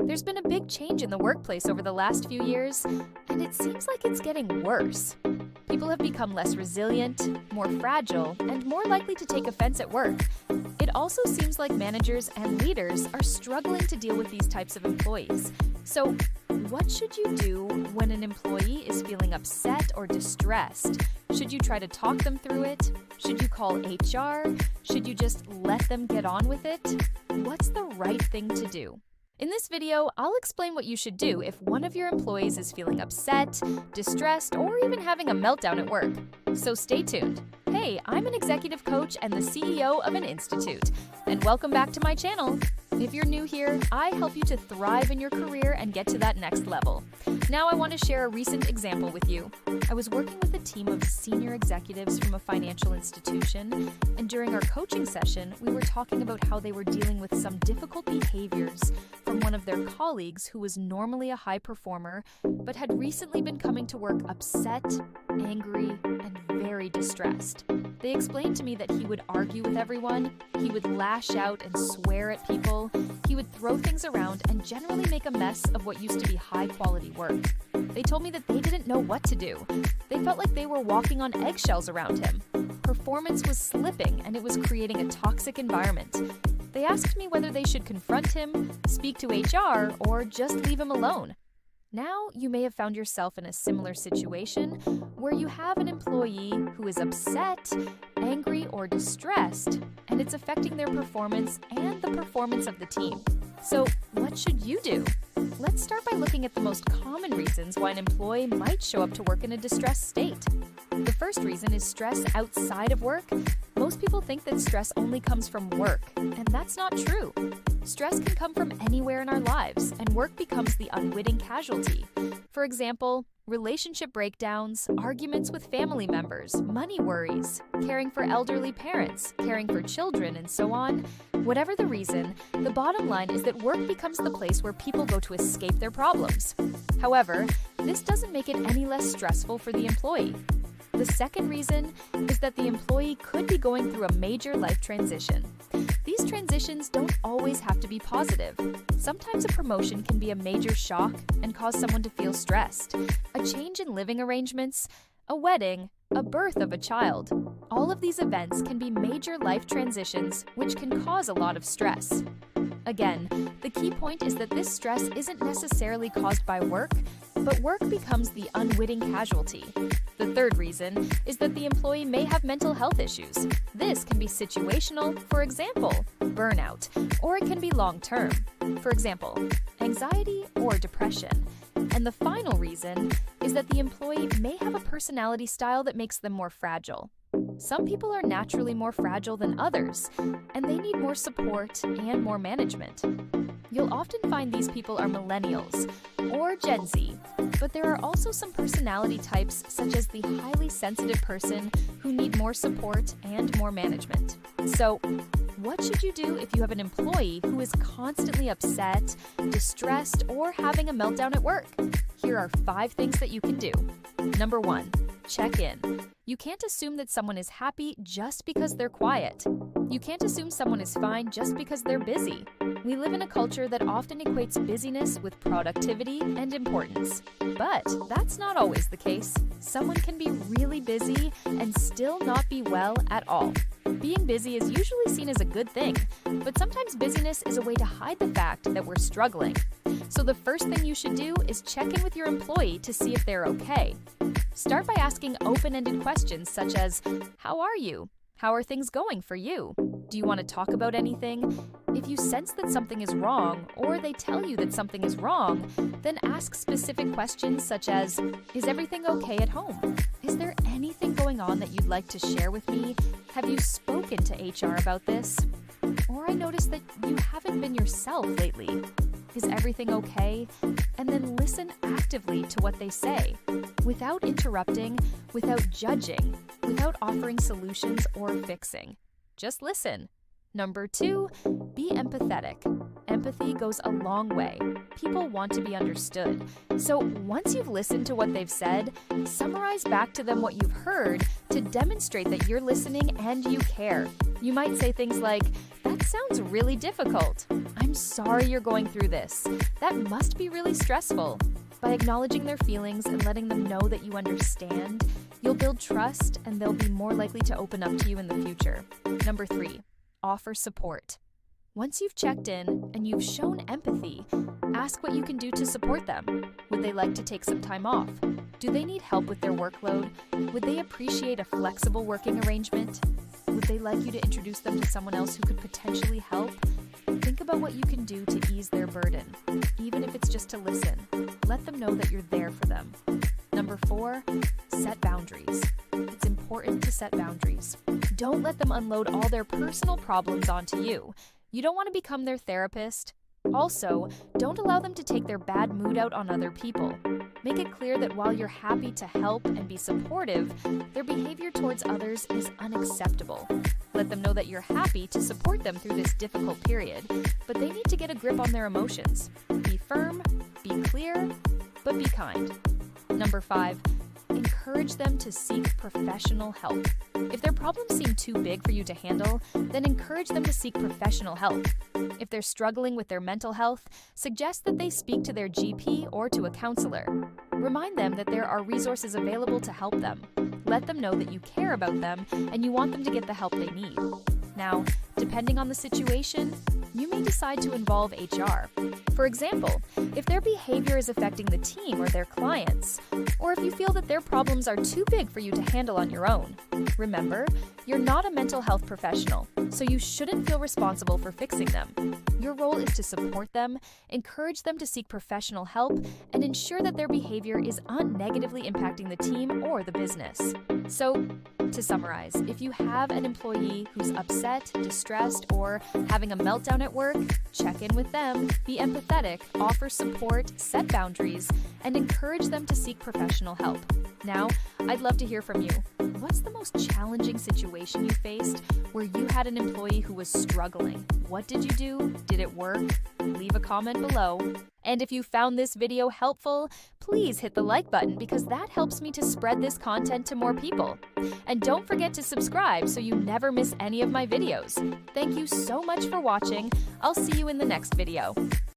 There's been a big change in the workplace over the last few years, and it seems like it's getting worse. People have become less resilient, more fragile, and more likely to take offense at work. It also seems like managers and leaders are struggling to deal with these types of employees. So, what should you do when an employee is feeling upset or distressed? Should you try to talk them through it? Should you call HR? Should you just let them get on with it? What's the right thing to do? In this video, I'll explain what you should do if one of your employees is feeling upset, distressed, or even having a meltdown at work. So stay tuned. Hey, I'm an executive coach and the CEO of an institute, and welcome back to my channel. If you're new here, I help you to thrive in your career and get to that next level. Now I want to share a recent example with you. I was working with a team of senior executives from a financial institution, and during our coaching session, we were talking about how they were dealing with some difficult behaviors from one of their colleagues who was normally a high performer, but had recently been coming to work upset, angry, and very distressed. They explained to me that he would argue with everyone, he would lash out and swear at people, he would throw things around and generally make a mess of what used to be high-quality work. They told me that they didn't know what to do. They felt like they were walking on eggshells around him. Performance was slipping and it was creating a toxic environment. They asked me whether they should confront him, speak to HR, or just leave him alone. Now, you may have found yourself in a similar situation where you have an employee who is upset, angry, or distressed, and it's affecting their performance and the performance of the team. So, what should you do? Let's start by looking at the most common reasons why an employee might show up to work in a distressed state. The first reason is stress outside of work. Most people think that stress only comes from work, and that's not true. Stress can come from anywhere in our lives, and work becomes the unwitting casualty. For example, relationship breakdowns, arguments with family members, money worries, caring for elderly parents, caring for children, and so on. Whatever the reason, the bottom line is that work becomes the place where people go to escape their problems. However, this doesn't make it any less stressful for the employee. The second reason is that the employee could be going through a major life transition. These transitions don't always have to be positive. Sometimes a promotion can be a major shock and cause someone to feel stressed. A change in living arrangements, a wedding, a birth of a child. All of these events can be major life transitions which can cause a lot of stress. Again, the key point is that this stress isn't necessarily caused by work, but work becomes the unwitting casualty. The third reason is that the employee may have mental health issues. This can be situational, for example, burnout, or it can be long-term, for example, anxiety or depression. And the final reason is that the employee may have a personality style that makes them more fragile. Some people are naturally more fragile than others, and they need more support and more management. You'll often find these people are millennials or Gen Z, but there are also some personality types such as the highly sensitive person who need more support and more management. So, what should you do if you have an employee who is constantly upset, distressed, or having a meltdown at work? Here are 5 things that you can do. Number 1, check in. You can't assume that someone is happy just because they're quiet. You can't assume someone is fine just because they're busy. We live in a culture that often equates busyness with productivity and importance. But that's not always the case. Someone can be really busy and still not be well at all. Being busy is usually seen as a good thing, but sometimes busyness is a way to hide the fact that we're struggling. So the first thing you should do is check in with your employee to see if they're okay. Start by asking open-ended questions such as, "How are you? How are things going for you? Do you want to talk about anything?" If you sense that something is wrong, or they tell you that something is wrong, then ask specific questions such as, "Is everything okay at home? Is there anything going on that you'd like to share with me? Have you spoken to HR about this? Or I noticed that you haven't been yourself lately. Is everything okay?" And then listen actively to what they say, without interrupting, without judging, without offering solutions or fixing. Just listen. Number 2, be empathetic. Empathy goes a long way. People want to be understood. So once you've listened to what they've said, summarize back to them what you've heard to demonstrate that you're listening and you care. You might say things like, "That sounds really difficult. I'm sorry you're going through this. That must be really stressful." By acknowledging their feelings and letting them know that you understand, you'll build trust and they'll be more likely to open up to you in the future. Number 3, offer support. Once you've checked in and you've shown empathy, ask what you can do to support them. Would they like to take some time off? Do they need help with their workload? Would they appreciate a flexible working arrangement? Would they like you to introduce them to someone else who could potentially help? Think about what you can do to ease their burden, even if it's just to listen. Let them know that you're there for them. Number 4, set boundaries. It's important to set boundaries. Don't let them unload all their personal problems onto you. You don't want to become their therapist. Also, don't allow them to take their bad mood out on other people. Make it clear that while you're happy to help and be supportive, their behavior towards others is unacceptable. Let them know that you're happy to support them through this difficult period, but they need to get a grip on their emotions. Be firm, be clear, but be kind. Number 5, encourage them to seek professional help. If their problems seem too big for you to handle, then encourage them to seek professional help. If they're struggling with their mental health, suggest that they speak to their GP or to a counselor. Remind them that there are resources available to help them. Let them know that you care about them and you want them to get the help they need. Now, depending on the situation, you may decide to involve HR. For example, if their behavior is affecting the team or their clients, or if you feel that their problems are too big for you to handle on your own. Remember, you're not a mental health professional, so you shouldn't feel responsible for fixing them. Your role is to support them, encourage them to seek professional help, and ensure that their behavior is not negatively impacting the team or the business. So, to summarize, if you have an employee who's upset, distressed, or having a meltdown at work, check in with them, be empathetic, offer support, set boundaries, and encourage them to seek professional help. Now, I'd love to hear from you. What's the most challenging situation you faced where you had an employee who was struggling? What did you do? Did it work? Leave a comment below. And if you found this video helpful, please hit the like button because that helps me to spread this content to more people. And don't forget to subscribe so you never miss any of my videos. Thank you so much for watching. I'll see you in the next video.